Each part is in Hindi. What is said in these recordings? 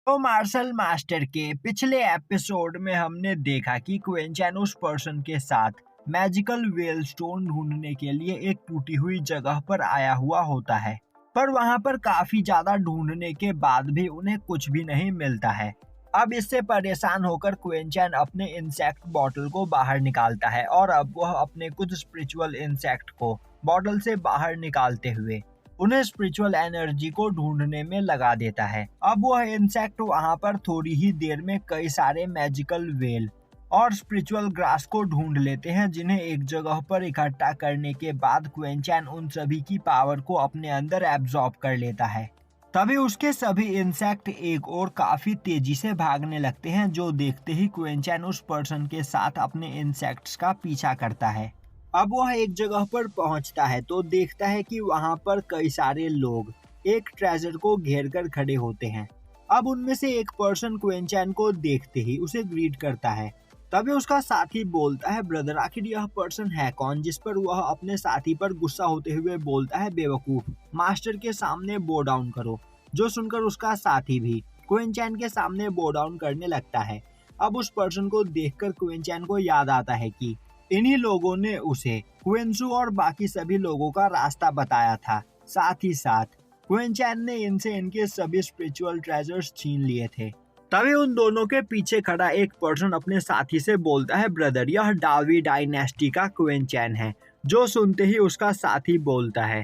तो मार्शल मास्टर के पिछले एपिसोड में हमने देखा कि क्वेंचैन उस पर्सन के साथ मैजिकल वेल स्टोन ढूंढने के लिए एक टूटी हुई जगह पर आया हुआ होता है, पर वहां पर काफी ज्यादा ढूंढने के बाद भी उन्हें कुछ भी नहीं मिलता है। अब इससे परेशान होकर क्वेंचैन अपने इंसेक्ट बॉटल को बाहर निकालता है और अब वह अपने कुछ स्पिरिचुअल इंसेक्ट को बॉटल से बाहर निकालते हुए उन्हें स्पिरिचुअल एनर्जी को ढूंढने में लगा देता है। अब वह इंसेक्ट वहां पर थोड़ी ही देर में कई सारे मैजिकल वेल और स्पिरिचुअल ग्रास को ढूंढ लेते हैं, जिन्हें एक जगह पर इकट्ठा करने के बाद क्वेंचैन उन सभी की पावर को अपने अंदर एब्जॉर्ब कर लेता है। तभी उसके सभी इंसेक्ट एक और काफी तेजी से भागने लगते हैं, जो देखते ही क्वेंचैन उस पर्सन के साथ अपने इंसेक्ट्स का पीछा करता है। अब वह एक जगह पर पहुंचता है तो देखता है कि वहां पर कई सारे लोग एक ट्रेजर को घेर कर खड़े होते हैं। अब उनमें से एक पर्सन क्वेंचैन को देखते ही उसे ग्रीट करता है। तभी उसका साथी बोलता है, ब्रदर आखिर यह पर्सन है कौन? जिस पर वह अपने साथी पर गुस्सा होते हुए बोलता है, बेवकूफ, मास्टर के सामने बो डाउन करो। जो सुनकर उसका साथी भी क्वेंचैन के सामने बो डाउन करने लगता है। अब उस पर्सन को देखकर क्वेंचैन को याद आता है कि इन्हीं लोगों ने उसे क्वेंसू और बाकी सभी लोगों का रास्ता बताया था। साथ ही साथ क्वेंचैन ने इनसे इनके सभी स्पिरिचुअल ट्रेजर्स छीन लिए थे। तभी उन दोनों के पीछे खड़ा एक पर्सन अपने साथी से बोलता है, ब्रदर यह डावी डायनेस्टी का क्वेंचैन है। जो सुनते ही उसका साथी बोलता है,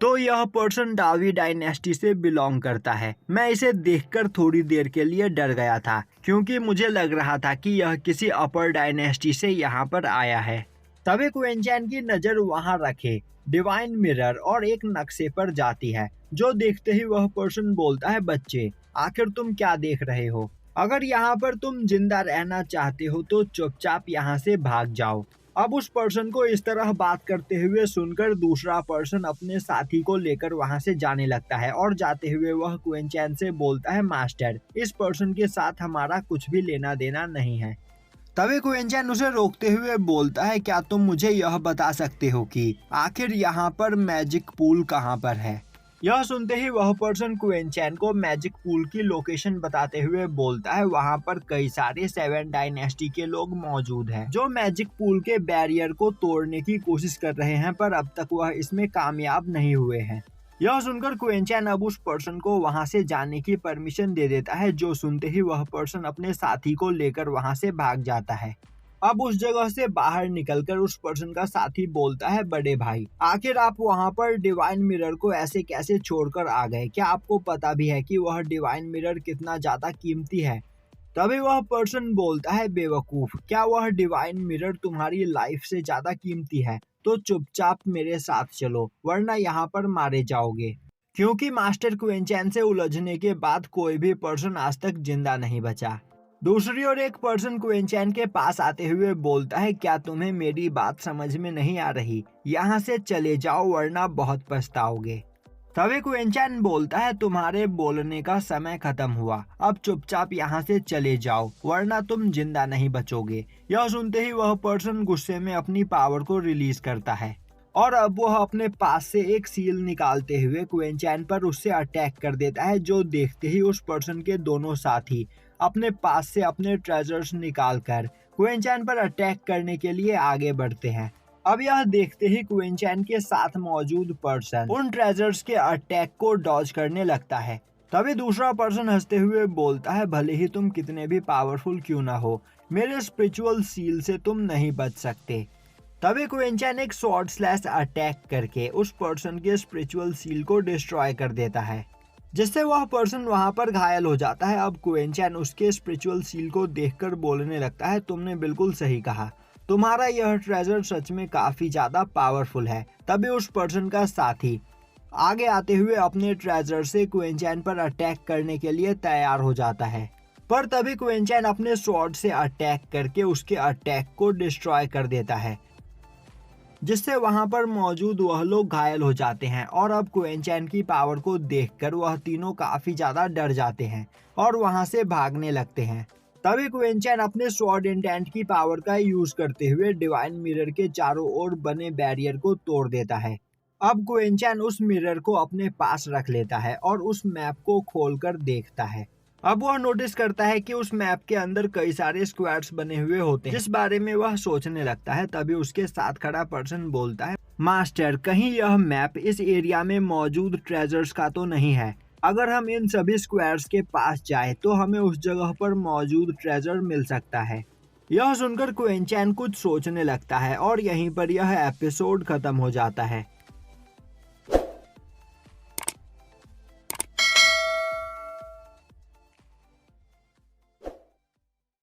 तो यह पर्सन डावी डायनेस्टी से बिलोंग करता है। मैं इसे देखकर थोड़ी देर के लिए डर गया था, क्योंकि मुझे लग रहा था कि यह किसी अपर डायनेस्टी से यहाँ पर आया है। तभी क्वेंचैन की नजर वहाँ रखे डिवाइन मिरर और एक नक्शे पर जाती है, जो देखते ही वह पर्सन बोलता है, बच्चे आखिर तुम क्या देख रहे हो? अगर यहाँ पर तुम जिंदा रहना चाहते हो तो चुपचाप यहाँ से भाग जाओ। अब उस पर्सन को इस तरह बात करते हुए सुनकर दूसरा पर्सन अपने साथी को लेकर वहां से जाने लगता है और जाते हुए वह क्वेंचैन से बोलता है, मास्टर इस पर्सन के साथ हमारा कुछ भी लेना देना नहीं है। तभी क्वेंचैन उसे रोकते हुए बोलता है, क्या तुम मुझे यह बता सकते हो कि आखिर यहाँ पर मैजिक पूल कहाँ पर है? यह सुनते ही वह पर्सन क्वेंचैन को मैजिक पूल की लोकेशन बताते हुए बोलता है, वहां पर कई सारे 7 डायनेस्टी के लोग मौजूद हैं, जो मैजिक पूल के बैरियर को तोड़ने की कोशिश कर रहे हैं, पर अब तक वह इसमें कामयाब नहीं हुए हैं। यह सुनकर क्वेंचैन अब उस पर्सन को वहां से जाने की परमिशन दे देता है, जो सुनते ही वह पर्सन अपने साथी को लेकर वहां से भाग जाता है। अब उस जगह से बाहर निकलकर उस पर्सन का साथी बोलता है, बड़े भाई आखिर आप वहां पर डिवाइन मिरर को ऐसे कैसे छोड़कर आ गए? क्या आपको पता भी है कि वह डिवाइन मिरर कितना ज्यादा कीमती है? तभी वह पर्सन बोलता है, बेवकूफ, क्या वह डिवाइन मिरर तुम्हारी लाइफ से ज्यादा कीमती है? तो चुपचाप मेरे साथ चलो, वरना यहाँ पर मारे जाओगे। क्योंकि मास्टर क्वेंचैन से उलझने के बाद कोई भी पर्सन आज तक जिंदा नहीं बचा। दूसरी ओर एक पर्सन क्वेंचैन के पास आते हुए बोलता है, क्या तुम्हें मेरी बात समझ में नहीं आ रही? यहाँ से चले जाओ वरना बहुत पछताओगे। तभी क्वेंचैन बोलता है, तुम्हारे बोलने का समय खत्म हुआ, अब चुपचाप यहाँ से चले जाओ वरना तुम जिंदा नहीं बचोगे। यह सुनते ही वह पर्सन गुस्से में अपनी पावर को रिलीज करता है और अब वह अपने पास से एक सील निकालते हुए क्वेंचैन पर उससे अटैक कर देता है, जो देखते ही उस पर्सन के दोनों साथी अपने पास से अपने ट्रेजर्स निकालकर क्वेंचैन पर अटैक करने के लिए आगे बढ़ते हैं। अब यह देखते ही क्वेंचैन के साथ मौजूद पर्सन उन ट्रेजर्स के अटैक को डॉज करने लगता है। तभी दूसरा पर्सन हंसते हुए बोलता है, भले ही तुम कितने भी पावरफुल क्यों ना हो, मेरे स्पिरिचुअल सील से तुम नहीं बच सकते। तभी क्वेंचैन एक स्वॉर्ड स्लैश अटैक करके उस पर्सन के स्पिरिचुअल सील को डिस्ट्रॉय कर देता है, जिससे वह पर्सन वहां पर घायल हो जाता है। अब क्वेंचैन उसके स्पिरिचुअल सील को देखकर बोलने लगता है, तुमने बिल्कुल सही कहा, तुम्हारा यह ट्रेजर सच में काफी ज्यादा पावरफुल है। तभी उस पर्सन का साथी आगे आते हुए अपने ट्रेजर से क्वेंचैन पर अटैक करने के लिए तैयार हो जाता है, पर तभी क्वेंचैन अपने स्वॉर्ड से अटैक करके उसके अटैक को डिस्ट्रॉय कर देता है, जिससे वहां पर मौजूद वह लोग घायल हो जाते हैं। और अब क्वेंचैन की पावर को देखकर वह तीनों काफी ज्यादा डर जाते हैं और वहां से भागने लगते हैं। तभी क्वेंचैन अपने स्वॉर्ड इंटेंट की पावर का यूज करते हुए डिवाइन मिरर के चारों ओर बने बैरियर को तोड़ देता है। अब क्वेंचैन उस मिरर को अपने पास रख लेता है और उस मैप को खोलकर देखता है। अब वह नोटिस करता है कि उस मैप के अंदर कई सारे स्क्वायर्स बने हुए होते हैं, जिस बारे में वह सोचने लगता है। तभी उसके साथ खड़ा पर्सन बोलता है, मास्टर, कहीं यह मैप इस एरिया में मौजूद ट्रेजर्स का तो नहीं है? अगर हम इन सभी स्क्वायर्स के पास जाए तो हमें उस जगह पर मौजूद ट्रेजर मिल सकता है। यह सुनकर क्विंचैन कुछ सोचने लगता है और यहीं पर यह एपिसोड खत्म हो जाता है।